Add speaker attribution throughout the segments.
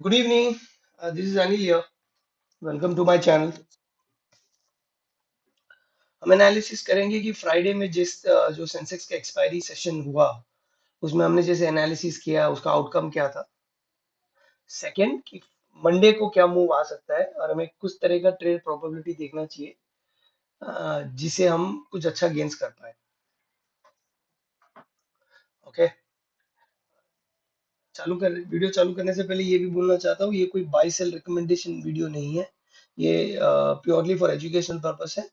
Speaker 1: Good evening. This is Anil here. Welcome to my channel. हम analysis करेंगे कि Friday में जो सेंसेक्स का एक्सपायरी सेशन हुआ उसमें हमने जैसे एनालिसिस किया उसका आउटकम क्या था। सेकंड कि मंडे को क्या मूव आ सकता है और हमें कुछ तरह का ट्रेड प्रोबेबिलिटी देखना चाहिए जिसे हम कुछ अच्छा गेन्स कर पाए। ओके, वीडियो चालू करने से पहले ये भी बोलना चाहता हूँ, ये कोई बाय सेल रिकमेंडेशन वीडियो नहीं है। ये प्योरली फॉर एजुकेशनल पर्पस है।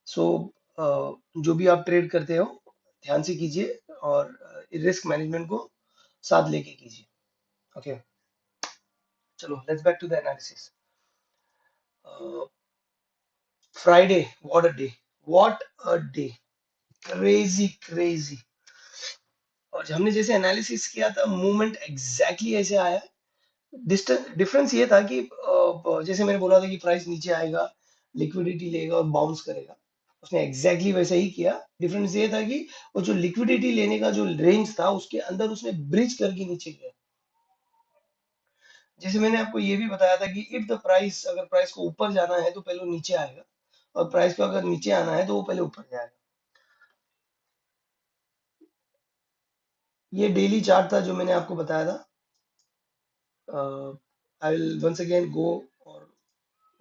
Speaker 1: सो जो भी आप ट्रेड करते हो ध्यान से कीजिए और रिस्क मैनेजमेंट को साथ लेके कीजिए। ओके, चलो let's back to the analysis. Friday, what a day, what a day, crazy crazy. और हमने जैसे एनालिसिस किया था मूवमेंट एग्जैक्टली ऐसे आया। डिस्टेंस डिफरेंस ये था कि जैसे मैंने बोला था कि प्राइस नीचे आएगा, लिक्विडिटी लेगा और बाउंस करेगा। उसने एग्जैक्टली वैसा ही किया। डिफरेंस ये था कि वो जो लिक्विडिटी लेने का जो रेंज था उसके अंदर उसने ब्रिज करके नीचे गया। जैसे मैंने आपको ये भी बताया था कि इफ द प्राइस, अगर प्राइस को ऊपर जाना है तो पहले वो नीचे आएगा और प्राइस को अगर नीचे आना है तो वो पहले ऊपर जाएगा। ये डेली चार्ट था जो मैंने आपको बताया था। I will once again go और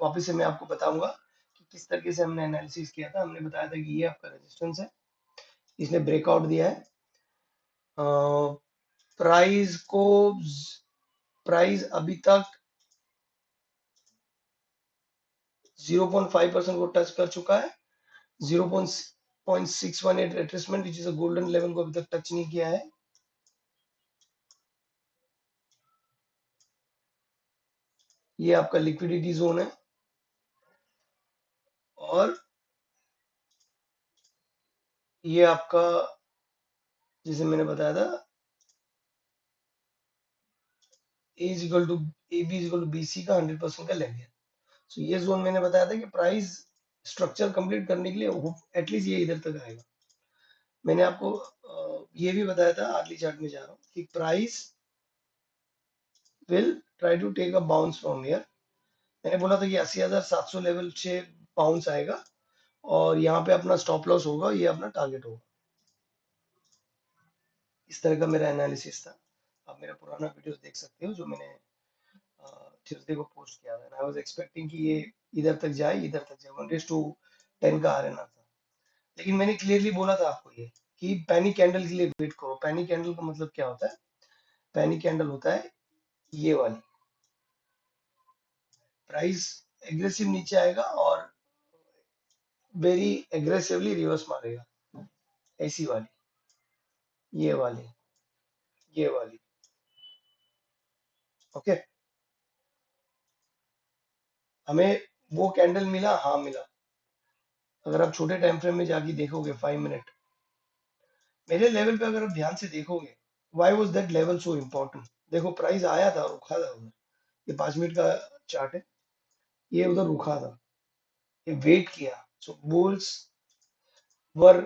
Speaker 1: वापस से मैं आपको बताऊंगा कि किस तरीके से हमने एनालिसिस किया था। हमने बताया था कि ये आपका रेजिस्टेंस है, इसने ब्रेकआउट दिया है। प्राइस को प्राइस अभी तक 0.5% को टच कर चुका है। 0.618 retracement which is a golden level को अभी तक टच नहीं किया है। ये आपका लिक्विडिटी जोन है और ये आपका, जैसे मैंने बताया था, A is equal to A B is equal to B C का 100% का लेंगे। सो ये जोन मैंने बताया था कि प्राइस स्ट्रक्चर कंप्लीट करने के लिए एटलीस्ट ये इधर तक आएगा। मैंने आपको ये भी बताया था, अर्ली चार्ट में जा रहा हूँ, कि price will try to take a bounce from here. मैंने बोला था कि 80,700 लेवल से बाउंस आएगा और यहाँ पे अपना स्टॉप लॉस होगा, ये अपना टारगेट होगा। इस तरह का मेरा एनालिसिस था। आप मेरा पुराना वीडियो देख सकते हो जो मैंने ट्यूसडे को पोस्ट किया था। आई वाज एक्सपेक्टिंग कि ये इधर तक जाए 1:10 का आरएनआर था। लेकिन मैंने क्लियरली बोला था आपको ये कि पैनिक कैंडल के लिए वेट करो। पैनिक कैंडल का मतलब क्या होता है? पैनिक कैंडल होता है ये वाली, प्राइस एग्रेसिव नीचे आएगा और वेरी एग्रेसिवली रिवर्स मारेगा। ऐसी वाली, ये वाली, ये वाली। ओके, हमें वो कैंडल मिला, हाँ मिला। अगर आप छोटे टाइम फ्रेम में जाके देखोगे 5 मिनट, मेरे लेवल पे अगर आप ध्यान से देखोगे, why was that level so important? देखो प्राइस आया था, रुका था उधर। ये 5 मिनट का चार्ट है, ये उधर रुका था, ये वेट किया। So bulls were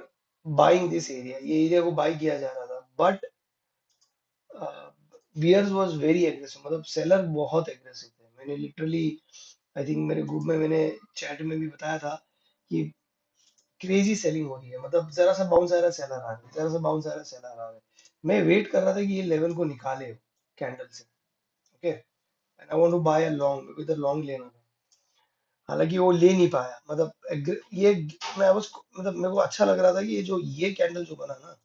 Speaker 1: buying this area, ये एरिया को बाई किया जा रहा था। But bears was very aggressive, मतलब सेलर बहुत एग्रेसिव थे। मैंने लिटरली, आई थिंक मेरे ग्रुप में, मैंने चैट में भी बताया था कि क्रेजी सेलिंग हो रही है। मतलब जरा सा बाउंस आ रहा है, सेलर आ रहा है, जरा सा बाउंस आ रहा है, सेलर आ रहा है। मैं वेट कर रहा था कि ये लेवल को निकाले कैंडल से। Okay, and I want to buy a long, मेरे को इधर लॉन्ग लेना था। हालांकि वो ले नहीं पाया। मतलब ये, मैं बस, मतलब मेरे को अच्छा लग रहा था कि ये कैंडल जो बना ना,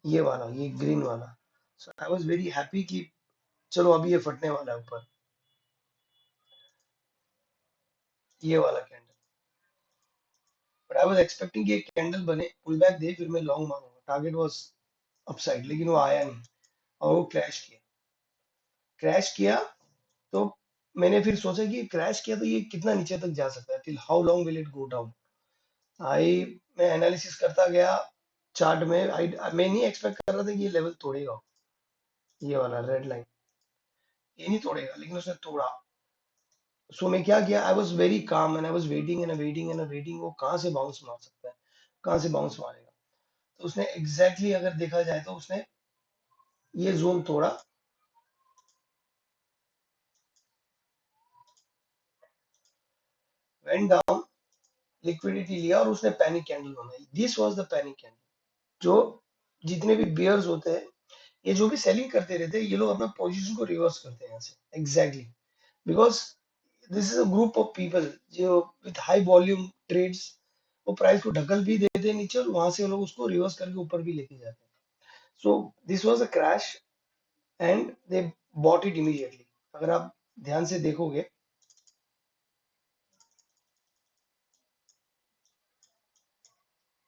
Speaker 1: ये वाला, ये ग्रीन वाला, सो आई वाज वेरी हैप्पी कि चलो अभी ये फटने वाला है ऊपर, ये वाला candle. But I was expecting कि एक कैंडल बने, पुल बैक दे, फिर मैं लॉन्ग मारूंगा। टारगेट वाज अपसाइड, लेकिन वो आया नहीं और वो क्रैश किया। क्रैश किया तो मैंने फिर सोचा कि क्रैश किया तो ये कितना नीचे तक जा सकता है, till how long will it go down. I मैं एनालिसिस करता गया चार्ट में। मैं नहीं एक्सपेक्ट कर रहा था कि ये लेवल तोड़ेगा, ये वाला रेड लाइन, ये नहीं तोड़ेगा, लेकिन उसने तोड़ा। सो मैं क्या किया, I was very calm and I was waiting and waiting and waiting, वो कहाँ से बाउंस मार सकता है, कहाँ से बाउंस मारेगा। तो उसने एग्जैक्टली अगर देखा जाए तो उसने ये जोन तोड़ा, वेंट डाउन, लिक्विडिटी लिया और उसने पैनिक कैंडल बनाई. This was the panic candle. जो जितने भी बियर्स होते हैं, ये जो भी सेलिंग करते रहते हैं, ये लोग अपना पोजीशन को रिवर्स करते हैं यहाँ से. Exactly, because this is a group of people जो विथ हाई वॉल्यूम ट्रेड्स, वो प्राइस को ढकल भी देते हैं नीचे और वहां से वो लोग उसको रिवर्स करके ऊपर भी लेके जाते हैं. So this was a crash and they bought it immediately. अगर आप ध्यान से देखोगे,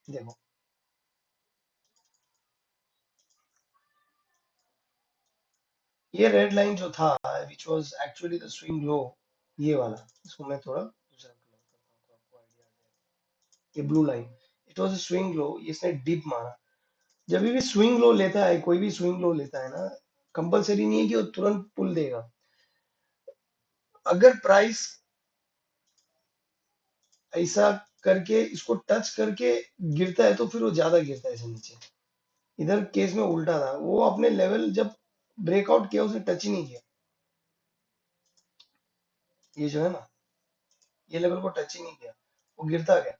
Speaker 1: देखो ये रेड लाइन जो था, which was actually the swing low, ये वाला, इसको मैं थोड़ा दूसरा कलर करता हूँ तो आपको आइडिया आ जाएगा. ये blue line, it was a swing low, इसने डिप मारा. जब भी स्विंग लो लेता है, कोई भी स्विंग लो लेता है ना, कंपलसरी नहीं है कि वो तुरंत पुल देगा. अगर प्राइस ऐसा करके इसको टच करके गिरता है तो फिर वो ज्यादा गिरता है ऐसे नीचे. इधर केस में उल्टा था, वो अपने लेवल जब ब्रेकआउट किया उसने टच ही नहीं किया. ये जो है ना, ये लेवल को टच ही नहीं किया, वो गिरता गया.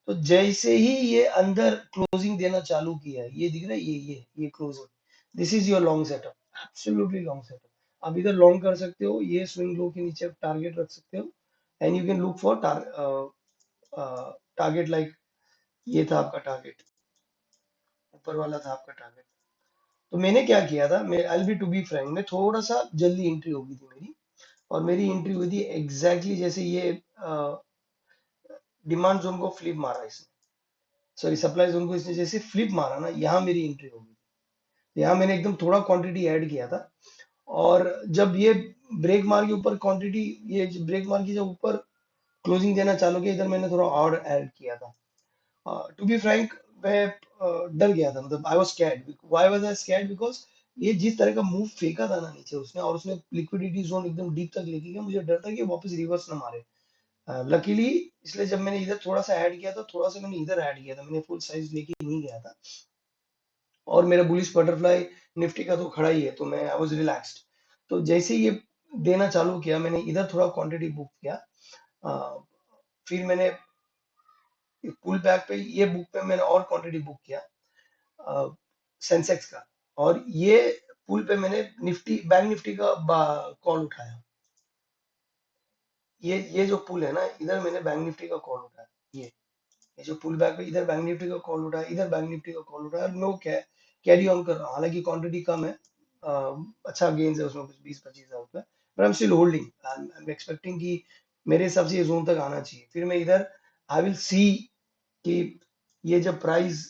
Speaker 1: तो जैसे ही ये अंदर क्लोजिंग देना चालू किया, ये दिख रहा है, ये closing, this is your long setup, absolutely long setup. आप इधर लॉन्ग कर सकते हो, ये स्विंग लो के नीचे टारगेट रख सकते हो. And you can look for target like, ये था आपका टारगेट, ऊपर वाला था आपका टारगेट. तो मैंने क्या किया था, मैं आई बी टू बी फ्रैंक, मैं थोड़ा सा जल्दी एंट्री हो गई थी मेरी. और मेरी एंट्री हुई थी एग्जैक्टली जैसे ये डिमांड जोन को फ्लिप मारा इसने, सॉरी सप्लाई जोन को इसने जैसे फ्लिप मारा ना, यहाँ मेरी एंट्री हो गई. यहाँ मैंने एकदम थोड़ा क्वांटिटी ऐड किया था. और जब ये ब्रेक मार के ऊपर क्वांटिटी, ये ब्रेक मार के जब ऊपर क्लोजिंग देना चालू किया, इधर मैंने थोड़ा और ऐड किया था. टू बी फ्रैंक, मैं डर गया था, मतलब I was scared. Why was I scared? Because ये जिस तरह का मूव फेंका था ना नीचे उसने, और उसने लिक्विडिटी जोन एकदम डीप तक लेके गया, मुझे डर था कि ये वापस रिवर्स ना मारे. लकीली, इसलिए जब मैंने इधर थोड़ा सा ऐड किया था, थोड़ा सा मैंने इधर ऐड किया था, मैंने फुल साइज लेके नहीं गया था. और मेरा बुलिश बटरफ्लाई निफ्टी का तो खड़ा ही है, तो मैं आई वाज रिलैक्स्ड. तो जैसे ही ये देना चालू किया, मैंने इधर थोड़ा क्वांटिटी बुक किया. अ, फिर मैंने पुल बैक पे, ये बुक पे मैंने और क्वांटिटी बुक किया सेंसेक्स का. और ये पुल पे मैंने निफ्टी, बैंक निफ्टी का कॉल उठाया. ये जो पुल है ना, इधर मैंने बैंक निफ्टी का कॉल उठाया. ये जो पुल बैक पे, इधर बैंक निफ्टी का कॉल उठाया, इधर बैंक निफ्टी का कॉल उठाया, और मैं वो कैरी ऑन कर रहा हूँ. हालांकि क्वांटिटी कम है, अच्छा गेन्स है उसमें, कुछ 20-25 हजार रुपए, but I am still holding. I am expecting कि मेरे हिसाब से ये जोन तक आना चाहिए. फिर मैं इधर आई विल सी कि ये जब प्राइस,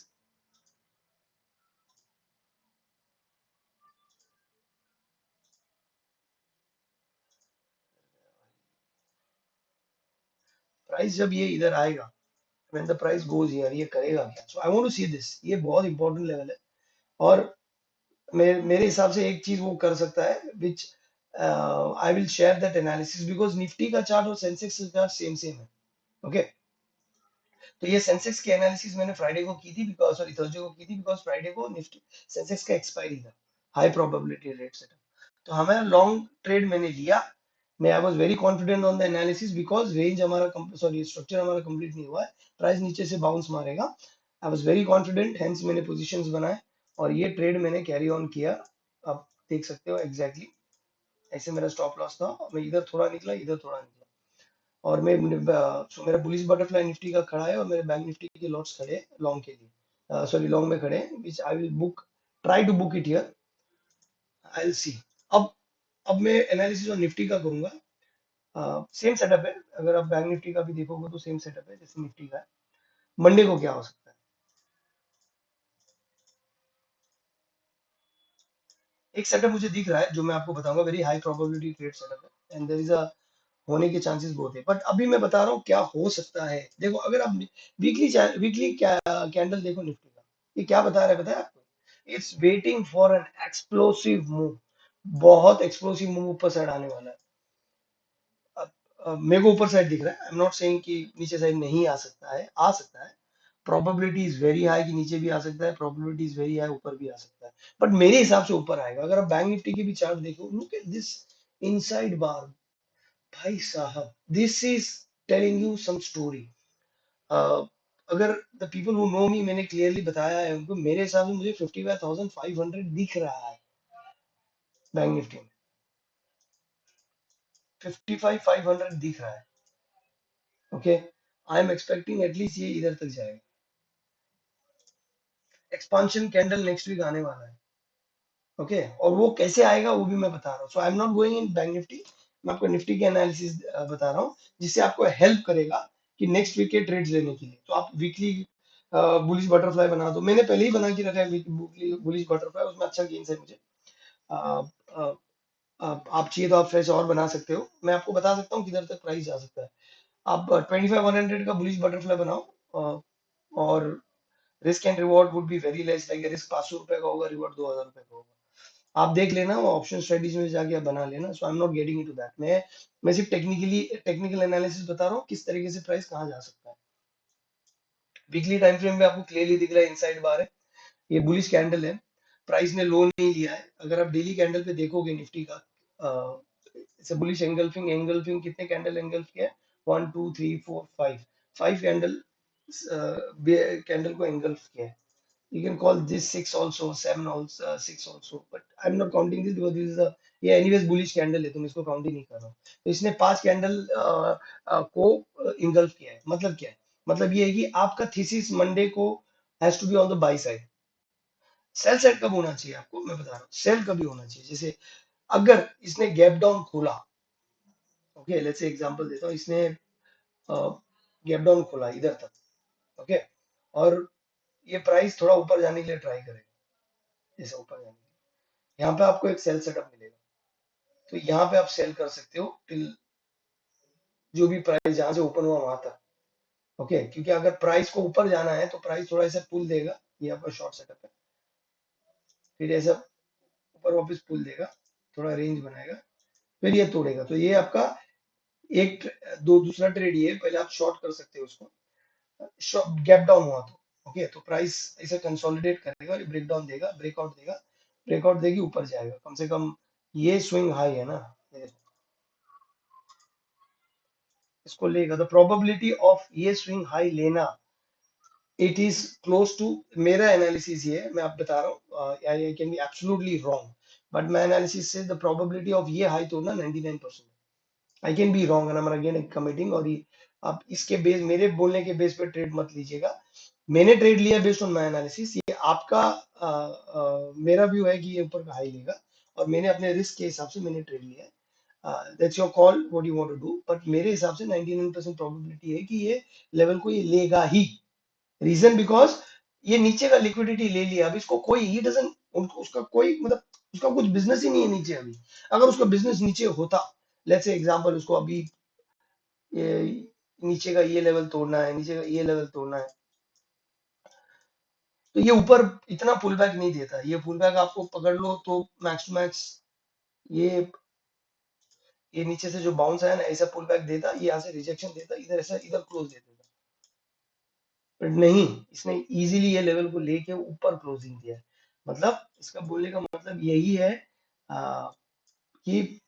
Speaker 1: जब ये इधर आएगा, when the price goes here, ये करेगा क्या? So I want to see this, ये बहुत इंपॉर्टेंट लेवल है. और मेरे हिसाब से एक चीज वो कर सकता है, which I will share that analysis, because Nifty का चार्ट और सेंसेक्स का चार्ट सेम सेम है. ओके. तो ये सेंसेक्स की एनालिसिस मैंने फ्राइडे को की थी, बिकॉज सॉरी थर्सडे को की थी, बिकॉज फ्राइडे को निफ्टी सेंसेक्स का एक्सपायरी था, हाई प्रोबेबिलिटी रेट सेटअप. तो हमारा लॉन्ग ट्रेड मैंने लिया. मैं I was very confident on the analysis, because range हमारा, सॉरी स्ट्रक्चर हमारा कंप्लीट नहीं हुआ है, प्राइस नीचे से बाउंस मारेगा. I was very confident, hence मैंने पोजीशंस बनाए और ये ट्रेड मैंने कैरी ऑन किया. आप देख सकते हो एग्जैक्टली exactly, ऐसे मेरा स्टॉप लॉस था. मैं इधर थोड़ा निकला, इधर थोड़ा निकला. और मैं so मेरा बुलिश बटरफ्लाई निफ्टी का खड़ा है और मेरे बैंक निफ्टी के लॉट्स खड़े हैं लॉन्ग के लिए, सॉरी लॉन्ग में खड़े हैं, which I will book, try to book it here. I will see. अब अब मैं एनालिसिस और निफ्टी का करूंगा. सेम सेटअप है, अगर आप बैंक निफ्टी का भी देखोगे तो सेम सेटअप है जैसे निफ्टी का है. मंडे को क्या हो सकता है? एक सेटअप मुझे दिख रहा है जो मैं आपको बताऊंगा, very high probability trade setup है, एंड देयर इज अ, होने के चांसेस बहुत है. बट अभी मैं बता रहा हूँ क्या हो सकता है. देखो, अगर आप वीकली वीकली कैंडल देखो निफ्टी का, ये क्या बता रहा है पता है आपको? It's waiting for an explosive move. बहुत एक्सप्लोसिव मूव ऊपर साइड आने वाला है. मेरे को ऊपर साइड दिख रहा है, आई एम नॉट सेइंग कि नीचे साइड नहीं आ सकता है, आ सकता है. प्रोबेबिलिटी इज वेरी हाई कि नीचे भी आ सकता है, प्रोबेबिलिटी इज वेरी हाई ऊपर भी आ सकता है. बट मेरे हिसाब से ऊपर आएगा. अगर आप बैंक निफ्टी के भी चार्ट देखो, look at this inside bar, भाई साहब, this is telling you some story. अगर the people who know me, मैंने क्लियरली बताया है उनको, मेरे हिसाब से मुझे 55,500 दिख रहा है बैंक निफ्टी में। 55,500 दिख रहा है। Okay, I am expecting at least ये इधर तक जाएगा। एक्सपांशन कैंडल नेक्स्ट वीक आने वाला है। ओके, और वो कैसे आएगा वो भी मैं बता रहा हूँ। So I am not going in bank Nifty, मैं आपको निफ्टी के एनालिसिस बता रहा हूँ, जिससे आपको हेल्प करेगा कि नेक्स्ट वीक के ट्रेड्स लेने के लिए। तो आप वीकली बुलिश बटरफ्लाई बना दो, मैंने पहले ही बना के रखा है वीकली बुलिश बटरफ्लाई, उसमें अच्छा गेन्स है मुझे। अ, अ, आप चाहिए तो आप फ्रेश और बना सकते हो, मैं आपको बता सकता हूँ किधर तक प्राइस जा सकता है। आप 25,100 का बुलिश बटरफ्लाई बनाओ, और risk and reward would be very less, like risk 500 रुपए का होगा, रिवॉर्ड 2,000 रुपए का होगा। आप देख लेना, वो ऑप्शन स्ट्रेटजी में जाके आप बना लेना। So I am not getting into that, मैं सिर्फ टेक्निकल एनालिसिस बता रहा हूँ किस तरीके से प्राइस कहाँ जा सकता है। वीकली टाइम फ्रेम में आपको क्लियरली दिख रहा है इनसाइड बार है, ये बुलिश कैंडल है, प्राइस ने लोन नहीं लिया है। अगर आप डेली कैंडल पे देखोगे निफ्टी का, बुलिश एंगल्फिंग एंगल्फिंग कितने कैंडल एंगल्फ किया है, 1 2 3 4 5, 5 कैंडल कैंडल को एंगल्फ किया है। You can call this 6 also, 7 also, 6 also, but I'm not counting this because this is a, ये anyways bullish candle है, तो मैं इसको काउंट ही नहीं कर रहा हूँ। तो इसने 5 कैंडल को इंगल्फ किया है। मतलब क्या है, मतलब ये है कि आपका थीसिस मंडे को has to be on the buy side. Sell side कब होना चाहिए आपको मैं बता रहा हूँ, सेल कभी होना चाहिए, जैसे अगर इसने गैप डाउन खोला, ओके लेट्स से एग्जांपल देता हूँ, इसने गैप डाउन खोला इधर तक, ओके, और ये प्राइस थोड़ा ऊपर जाने के लिए ट्राई करेगा, जैसे ऊपर जाने के लिए, यहाँ पे आपको एक सेल सेटअप मिलेगा। तो यहाँ पे आप सेल कर सकते हो टिल जो भी प्राइस जहां से ओपन हुआ वहां तक, ओके, क्योंकि अगर प्राइस को ऊपर जाना है तो प्राइस थोड़ा ऐसा पुल देगा, ये आपका शॉर्ट सेटअप है, फिर ऐसा ऊपर वापस पुल देगा, थोड़ा रेंज बनाएगा, फिर ये तोड़ेगा। तो ये आपका एक दो दूसरा ट्रेड ये है, पहले आप शॉर्ट कर सकते हो उसको, गैप डाउन हुआ तो, ओके, तो प्राइस ऐसे कंसोलिडेट करेगा, ब्रेक डाउन देगा, ब्रेकआउट देगा, ब्रेकआउट देगी ऊपर जाएगा, कम से कम ये स्विंग हाई है ना, इसको लेगा, द प्रोबेबिलिटी ऑफ ये स्विंग हाई लेना, इट इज क्लोज टू, मेरा एनालिसिस ये है, मैं आप बता रहा हूँ, आई can be absolutely wrong, but my analysis से द प्रोबेबिलिटी ऑफ ये हाई तोड़ना 99%। आई can be wrong and I am again committing, और ये आप इसके बेस, मेरे बोलने के बेस पे ट्रेड मत लीजिएगा। मैंने ट्रेड लिया बेस्ड ऑन माय एनालिसिस, ये आपका मेरा व्यू है कि ये ऊपर का हाई लेगा, और मैंने अपने रिस्क के हिसाब से मैंने ट्रेड लिया है। That's your call what you want to do, but मेरे हिसाब से 99% प्रोबेबिलिटी है कि ये लेवल को ये लेगा ही। रीजन बिकॉज ये नीचे का लिक्विडिटी ले लिया, अब इसको कोई ही डजन, उसका कोई मतलब उसका कुछ बिजनेस ही नहीं है नीचे अभी। अगर उसका बिजनेस नीचे होता, लेट्स से एग्जांपल उसको अभी ये नीचे का ये लेवल तोड़ना है, नीचे का ये लेवल तोड़ना है, तो ये ऊपर इतना पुल बैक नहीं देता। ये पुल बैक आपको पकड़ लो तो मैक्स टू मैक्स ये ये नीचे से जो बाउंस आया ना, ऐसा पुल बैक देता, ये यहाँ से रिजेक्शन देता, इधर ऐसा इधर क्लोज दे देता, बट नहीं, इसने इजीली ये लेवल को लेके ऊपर क्लोजिंग दिया है। मतलब इसका बोलने का मतलब यही है कि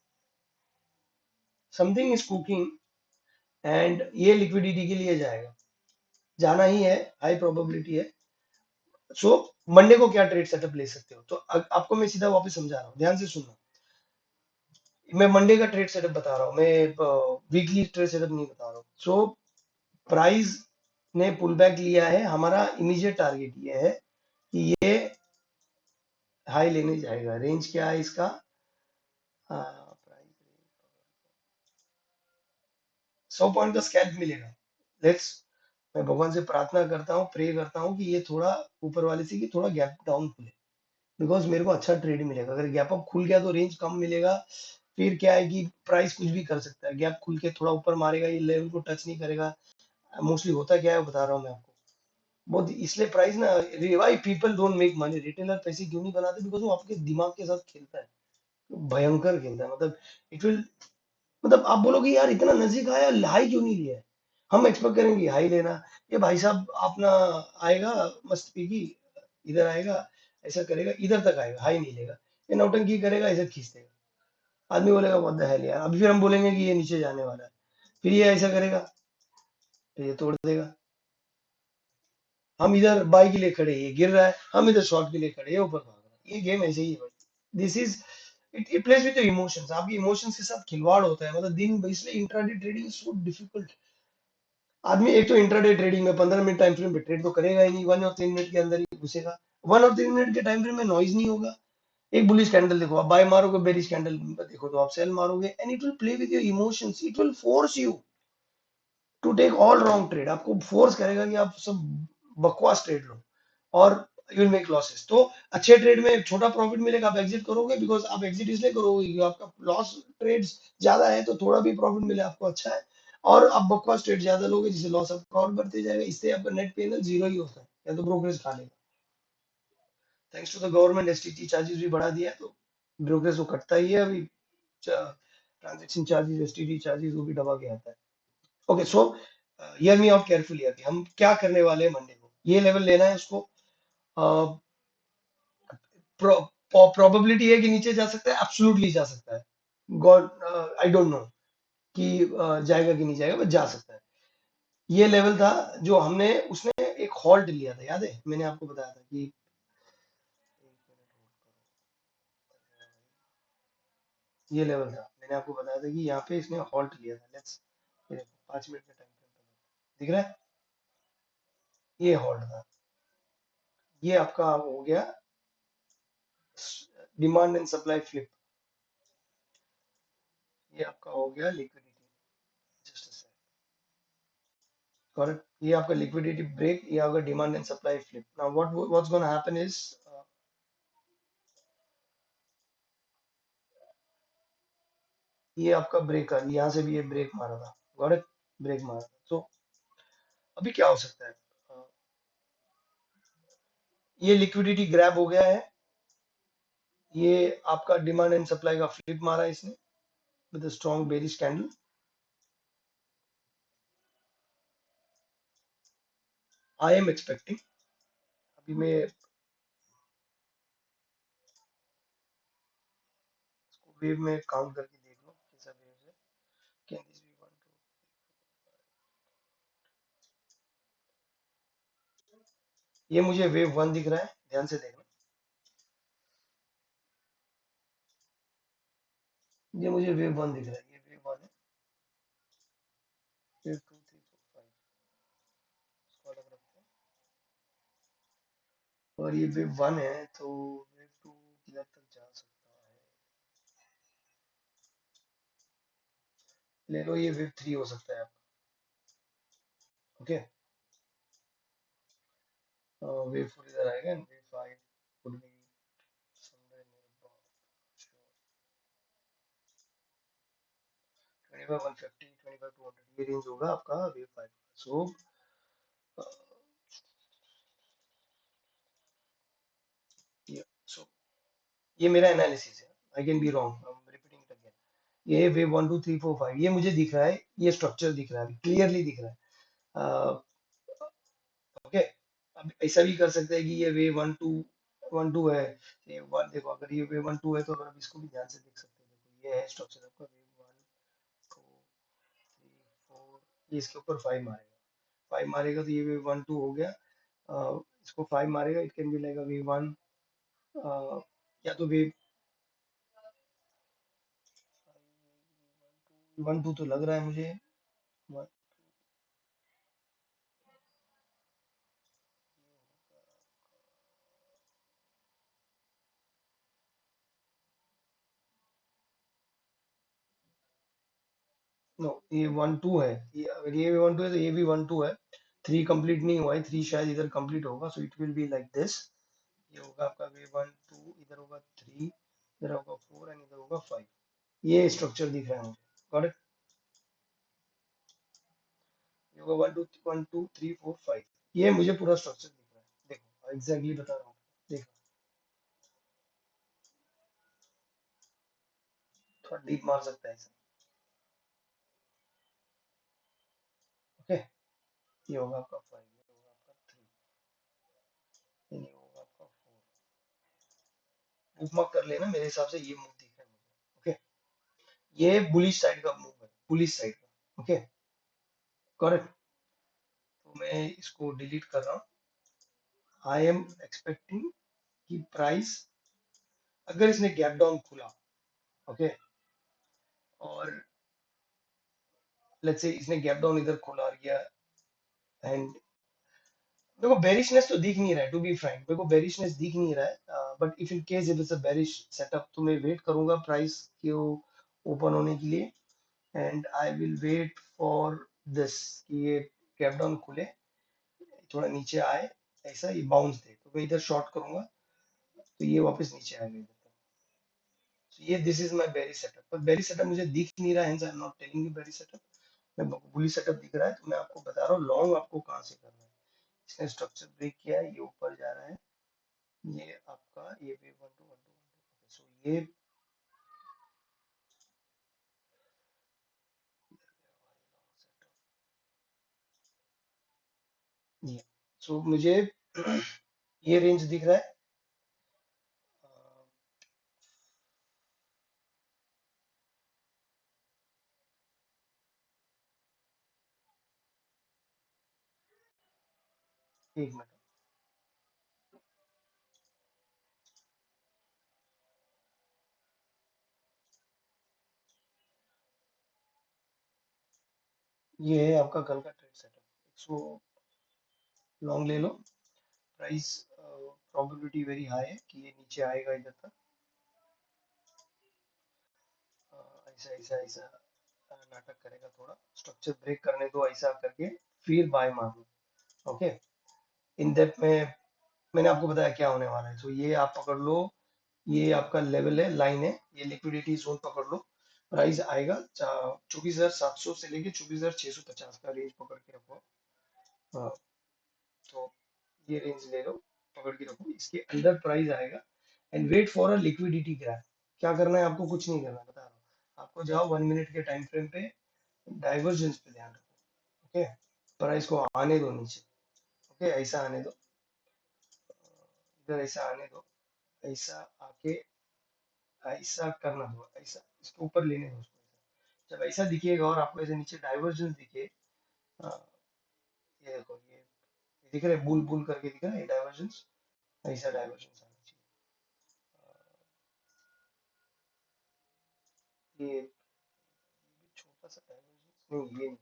Speaker 1: समथिंग इज कुकिंग, एंड ये लिक्विडिटी के लिए जाएगा, जाना ही है, हाई प्रोबेबिलिटी है। सो मंडे को क्या ट्रेड सेटअप ले सकते हो, तो आपको मैं सीधा वापस समझा रहा हूँ, ध्यान से सुनना। मैं मंडे का ट्रेड सेटअप बता रहा हूँ, मैं वीकली ट्रेड सेटअप नहीं बता रहा हूँ। सो प्राइस ने पुल बैक लिया है, हमारा इमीडिएट टारगेट ये है कि ये हाई लेने जाएगा। रेंज क्या है इसका, प्राइस 100 पॉइंट का स्कैल्प मिलेगा। लेट्स, मैं भगवान से प्रार्थना करता हूँ, प्रे करता हूँ कि ये थोड़ा ऊपर वाले से कि थोड़ा गैप डाउन खुले, बिकॉज मेरे को अच्छा ट्रेड मिलेगा। अगर गैप अप खुल गया तो रेंज कम मिलेगा, फिर क्या है कि प्राइस कुछ भी कर सकता है, गैप खुल के थोड़ा ऊपर मारेगा, ये लेवल को टच नहीं करेगा। मोस्टली होता क्या है वो बता रहा हूँ मैं आपको, बहुत इसलिए प्राइस ना, why people don't make money, retailer पैसे क्यों नहीं बनाते, बिकॉज वो आपके दिमाग के साथ खेलता है, भयंकर खेलता है। मतलब इट विल, मतलब आप बोलोगे यार इतना नजदीक आया, हाई क्यों नहीं लिया है, हम एक्सपेक्ट करेंगे हाई लेना, ये भाई साहब अपना आएगा मस्त पीगी, इधर आएगा, ऐसा करेगा, इधर तक आएगा, हाई नहीं लेगा, ये नौटंकी करेगा, ऐसे खींच देगा। आदमी बोलेगा व्हाट द हेल यार, अभी फिर हम बोलेंगे कि ये नीचे जाने वाला है, फिर ये ऐसा करेगा, फिर ये तोड़ देगा। हम इधर बाई के लिए खड़े, ये गिर रहा है, हम इधर शॉट के लिए खड़े, ये ऊपर भाग रहा है। ये गेम ऐसे ही है भाई, this is, it place with emotions, आपकी इमोशंस के साथ खिलवाड़ होता है, मतलब दिन भर, इसलिए intraday trading is so difficult. आदमी एक तो इंट्राडे ट्रेडिंग में 15 मिनट टाइम फ्रेम पे ट्रेड तो करेगा ही नहीं, 1 और 3 मिनट के अंदर ही घुसेगा, 1 और 3 मिनट के टाइम फ्रेम में नॉइज नहीं होगा। एक बुलिश कैंडल देखो, आप बाय मारोगे, बेरिश कैंडल देखो तो आप सेल मारोगे, and it will play with your emotions, it will force you to take all wrong trade, आपको फोर्स करेगा कि आप सब बकवास ट्रेड लो, और यू विल मेक लॉसेस। तो अच्छे ट्रेड में छोटा प्रॉफिट मिलेगा, आप एग्जिट करोगे, बिकॉज आप एग्जिट इसलिए करोगे क्योंकि आपका लॉस ट्रेड्स ज्यादा है, तो थोड़ा भी प्रॉफिट मिले आपको अच्छा है। और आप बकवास ट्रेड ज्यादा लोगे, जिससे लॉस आपका और बढ़ते जाएगा, इससे आपका नेट पेनल जीरो ही होता है, या तो ब्रोकरेज खा लेगा। Thanks to the government STT charges भी बढ़ा दिया है, तो ब्रोकरेज तो कटता ही है अभी, ट्रांजेक्शन चार्जेस, एसटीटी चार्जेस, वो भी दबा के आता है। Okay, so hear me out carefully, अभी हम क्या करने वाले हैं मंडे को, ये लेवल लेना है उसको, प्रोबेबिलिटी है कि नीचे जा सकता है, एब्सोल्युटली जा सकता है, गॉड आई डोंट नो कि जाएगा कि नहीं जाएगा, बट जा सकता है। ये लेवल था जो हमने, उसने एक हॉल्ट लिया था, याद है मैंने आपको बताया था कि, ये लेवल था, मैंने आपको बताया था कि यहाँ पे इसने हॉल्ट लिया था, लेट्स, ये देखो 5 मिनट का टाइम दिख रहा है, ये हॉल्ट था, ये आपका हो गया डिमांड एंड सप्लाई फ्लिप, ये आपका हो गया लिक्विडिटी, जस्ट करेक्ट, ये आपका लिक्विडिटी ब्रेक, ये आपका demand and supply flip. Now what's gonna happen is, ये आपका ब्रेक है, यहाँ से भी ये ब्रेक मारा था, गॉट इट, ब्रेक मारा था, तो अभी क्या हो सकता है, ये लिक्विडिटी ग्रैब हो गया है, ये आपका डिमांड एंड सप्लाई का फ्लिप मारा है इसने with strong bearish candle. I am expecting, अभी मैं वेव में काउंट करके देख लो कैसा वेव है, can this be one two, ये मुझे वेव वन दिख रहा है, ध्यान से देखना, ये मुझे वेव वन दिख रहा है, ये वेव वन है, wave two three four five, इसको अलग रखते हैं, और ये वेव वन है, तो वेव टू किधर तक जा सकता है, ले लो, ये वेव थ्री हो सकता है आपका, ओके, वेव फोर इधर आएगा, and wave five would be somewhere near about, sure, 25 150 25 200, ये रेंज होगा आपका वेव फाइव। सो ये, सो ये मेरा एनालिसिस है, I can be wrong, I am repeating it again, ये wave one two three four five, ये मुझे दिख रहा है, ये स्ट्रक्चर दिख रहा है, क्लियरली दिख रहा है, ओके। अब ऐसा भी कर सकते हैं कि ये वे वन टू है, ये वन देखो, अगर ये वे वन टू है, तो अगर आप इसको भी ध्यान से देख सकते हैं, देखो ये है स्ट्रक्चर आपका, way one two three four, ये इसके ऊपर फाइव मारेगा, फाइव मारेगा तो ये वे वन टू हो गया, इसको फाइव मारेगा, it can be like way one, या तो वे वन टू तो लग रहा है मुझे, One- नो, ये वन टू है, ये अगर ये वन टू है तो ये भी वन टू है, थ्री कंप्लीट नहीं हुआ है, थ्री शायद इधर कंप्लीट होगा, so it will be like this, ये होगा आपका वे वन टू, इधर होगा थ्री, इधर होगा फोर, एंड इधर होगा फाइव, ये स्ट्रक्चर दिख रहा है मुझे, गॉट इट, ये होगा one two three four five, ये मुझे पूरा स्ट्रक्चर दिख रहा है, देखो एग्जैक्टली बता रहा हूँ, देखो थोड़ा डीप मार सकता है इसे, ओके, ये होगा आपका फाइव, ये होगा आपका थ्री, ये होगा आपका फोर, बुक मार्क कर लेना, मेरे हिसाब से ये मूव दिख रहा है मुझे, ओके। ये बुलिश साइड का मूव है, बुलिश साइड का। Okay, correct. तो मैं इसको डिलीट कर रहा हूँ। आई एम एक्सपेक्टिंग कि प्राइस, अगर इसने गैप डाउन खुला, ओके, और लेट्स से इसने गैप डाउन इधर खोला और गया, एंड देखो बेरिशनेस तो दिख नहीं रहा है, टू बी फ्रैंक मेरे को बेरिशनेस दिख नहीं रहा है, but if in case if it's a bearish setup तो मैं वेट करूंगा प्राइस के ओपन होने के लिए, and I will wait for this कि ये गैप डाउन खुले, थोड़ा नीचे आए, ऐसा ये बाउंस दे तो मैं इधर शॉर्ट करूंगा, तो ये वापस नीचे आएगा इधर तक। So ये this is my bearish setup, पर बेरिश सेटअप मुझे दिख नहीं रहा है, आई am not telling you bearish setup, मैं बुली सेटअप दिख रहा है तो मैं आपको बता रहा हूँ लॉन्ग आपको कहाँ से करना है। इसने स्ट्रक्चर ब्रेक किया है, ये ऊपर जा रहा है, ये आपका ये भी 1 2 1 2 सो ये ये सो मुझे ये रेंज दिख रहा है, एक मिनट, ये है आपका कल का ट्रेड सेटअप। सो लॉन्ग ले लो, प्राइस प्रोबेबिलिटी वेरी हाई है कि ये नीचे आएगा इधर तक, ऐसा ऐसा ऐसा नाटक करेगा, थोड़ा स्ट्रक्चर ब्रेक करने दो ऐसा करके, फिर बाय मारना। ओके, इन डेप्थ में मैंने आपको बताया क्या होने वाला है। तो ये आप पकड़ लो, ये आपका लेवल है, लाइन है, ये लिक्विडिटी जोन पकड़ लो, प्राइस आएगा 24,700 से लेके 24,650 का रेंज पकड़ के रखो। हाँ, तो ये रेंज ले लो, पकड़ के रखो, इसके अंदर प्राइस आएगा, and wait for a liquidity crash. क्या करना है आपको, कुछ नहीं करना, बता रहा हूँ आपको, जाओ 1 मिनट के टाइम फ्रेम पे, डाइवर्जेंस पे ध्यान रखो। ओके, प्राइस को आने दो नीचे, ओके, ऐसा आने दो, इधर ऐसा आने दो, ऐसा आके ऐसा करना दो, ऐसा इसके ऊपर लेने दो उसको, जब ऐसा दिखेगा और आपको ऐसे नीचे डाइवर्जेंस दिखे, हाँ, ये देखो, ये दिख रहा है, बुल बुल करके दिख रहा है, ये डाइवर्जेंस, ऐसा डाइवर्जेंस आना चाहिए, ये छोटा सा डाइवर्जेंस नहीं, ये नहीं।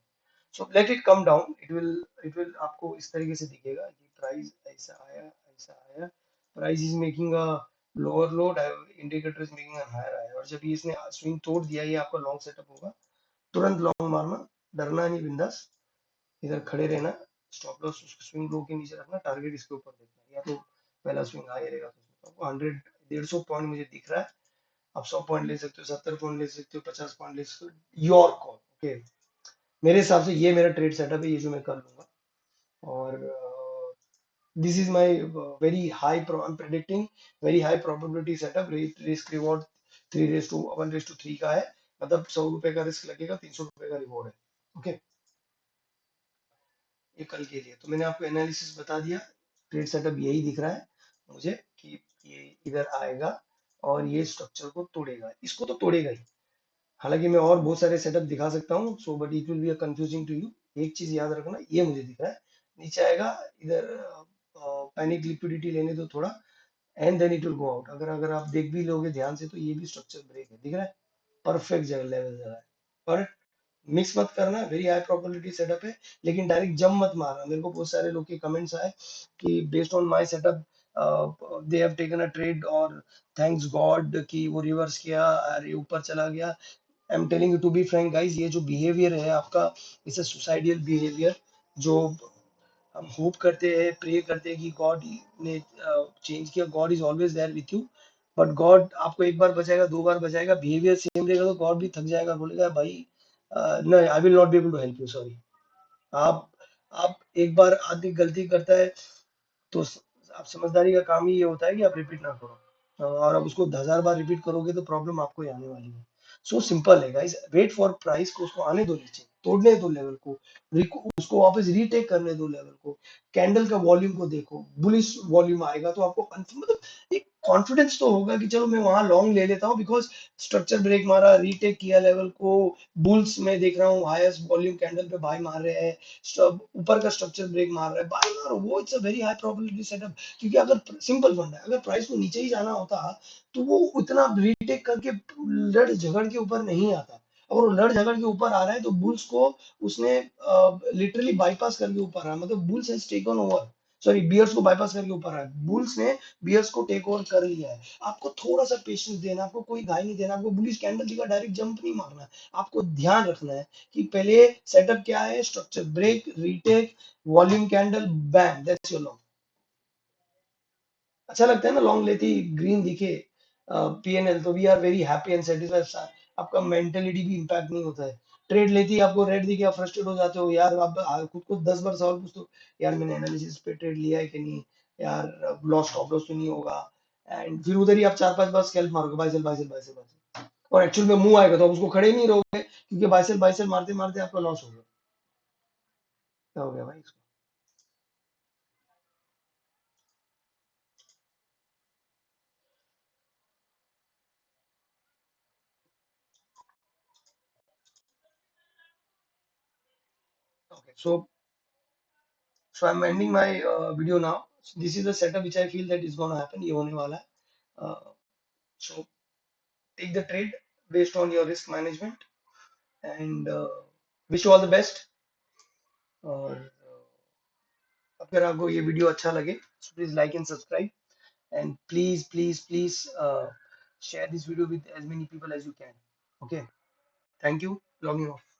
Speaker 1: So let it come down, it will आपको इस तरीके से दिखेगा कि प्राइस ऐसा आया, ऐसा आया, price is making a lower low, indicator is making a higher high, और जब ये इसने स्विंग तोड़ दिया, ये आपका लॉन्ग सेटअप होगा, तुरंत लॉन्ग मारना, डरना नहीं, बिंदास इधर खड़े रहना, स्टॉप लॉस स्विंग लो के नीचे रखना, टारगेट इसके ऊपर देखना, या तो पहला स्विंग हाई रहेगा तो आपको 100 150 पॉइंट मुझे दिख रहा है, आप 100 पॉइंट ले सकते हो, 70 पॉइंट ले सकते हो, 50 पॉइंट ले सकते हो, योर कॉल। ओके, मेरे हिसाब से ये मेरा ट्रेड सेटअप है, ये जो मैं कर लूंगा, और this is my very high I am predicting very high probability setup, risk reward 3:1:3 का है, मतलब 100 रुपए का रिस्क लगेगा, 300 रुपए का रिवॉर्ड है। ओके, ये कल के लिए तो मैंने आपको एनालिसिस बता दिया, ट्रेड सेटअप यही दिख रहा है मुझे कि ये इधर आएगा और ये स्ट्रक्चर को तोड़ेगा, इसको तो तोड़ेगा ही, हालांकि मैं और बहुत सारे सेटअप दिखा सकता हूँ, so but it will be confusing to you. एक चीज याद रखना, ये मुझे दिख रहा है नीचे आएगा इधर, पैनिक लिक्विडिटी लेने दो थोड़ा, and then it will go out, अगर अगर आप देख भी लोगे ध्यान से तो ये भी स्ट्रक्चर ब्रेक है, दिख रहा है, परफेक्ट जगह लेवल जगह है, पर मिक्स मत करना, वेरी हाई प्रोबेबिलिटी सेटअप है, लेकिन डायरेक्ट जंप मत मारना। मेरे को बहुत सारे लोग के कमेंट्स आए कि based on my setup they have taken a trade, और थैंक्स गॉड कि वो रिवर्स किया और ये ऊपर चला गया। I am telling you to be frank guys, ये जो बिहेवियर है आपका, इट्स अ सुसाइडियल बिहेवियर, जो हम होप करते हैं, प्रे करते हैं कि गॉड ने चेंज किया, God is always there with you, but God आपको एक बार बचाएगा, 2 बार बचाएगा, बिहेवियर सेम रहेगा तो गॉड भी थक जाएगा, बोलेगा भाई नहीं, I will not be able to help you, sorry. आप आप एक बार आदमी गलती करता है तो आप समझदारी का काम ही ये होता है कि आप रिपीट ना करो, और अब उसको 10,000 बार रिपीट करोगे तो प्रॉब्लम आपको ही आने वाली है। सो सिंपल है गाइस, वेट फॉर प्राइस को, उसको आने दो नीचे, तोड़ने दो लेवल को, उसको वापस रीटेक करने दो लेवल को, कैंडल का वॉल्यूम को देखो, बुलिश वॉल्यूम आएगा तो आपको मतलब एक कॉन्फिडेंस तो होगा कि चलो मैं वहां लॉन्ग ले लेता हूँ, बिकॉज स्ट्रक्चर ब्रेक मारा, रीटेक किया लेवल को, बुल्स में देख रहा हूँ हाईएस्ट वॉल्यूम कैंडल पे बाय मार रहे हैं, ऊपर का स्ट्रक्चर ब्रेक मार रहा है, बाय मारो, वो it's a very high probability setup. क्योंकि अगर सिंपल फंडा है, अगर प्राइस को नीचे ही जाना होता तो वो उतना रीटेक करके लड़ झगड़ के ऊपर नहीं आता। अगर वो लड़ झगड़ के ऊपर आ रहा है तो बुल्स को उसने लिटरली बाईपास करके ऊपर आ, मतलब bulls has taken over, sorry bears को बाईपास करके ऊपर आया, बुल्स ने बियर्स को टेक ओवर कर लिया है। आपको थोड़ा सा पेशेंस देना, आपको कोई घाई नहीं देना, आपको बुलिश कैंडल दिखा डायरेक्ट जंप नहीं मारना है। आपको ध्यान रखना है कि पहले सेटअप क्या है, structure break, retake, volume candle, bang, that's your long. अच्छा लगता है ना लॉन्ग लेती ग्रीन दिखे पीएनएल, तो we are very happy and satisfied. आपका मेंटेलिटी भी इम्पैक्ट नहीं होता है। ट्रेड लेती है आपको रेड दिखे, आप फ्रस्ट्रेट हो जाते हो यार, आप खुद को 10 बार सवाल पूछते हो, यार मैंने एनालिसिस पे ट्रेड लिया है कि नहीं, यार लॉस स्टॉप लॉस तो नहीं होगा, एंड फिर उधर ही आप 4-5 बार स्कैल्प मारोगे, buy sell buy sell buy sell buy sell, और एक्चुअल में मुंह आएगा तो आप उसको खड़े ही नहीं रहोगे, क्योंकि बाय सेल मारते मारते आपका लॉस हो गया। क्या हो गया भाई इसको? Okay, so I'm ending my video now. So this is the setup which I feel that is going to happen, ये होने वाला है। So take the trade based on your risk management, and wish you all the best। और अगर आपको ये video अच्छा लगे so please like and subscribe, and please share this video with as many people as you can। Okay, thank you, logging off।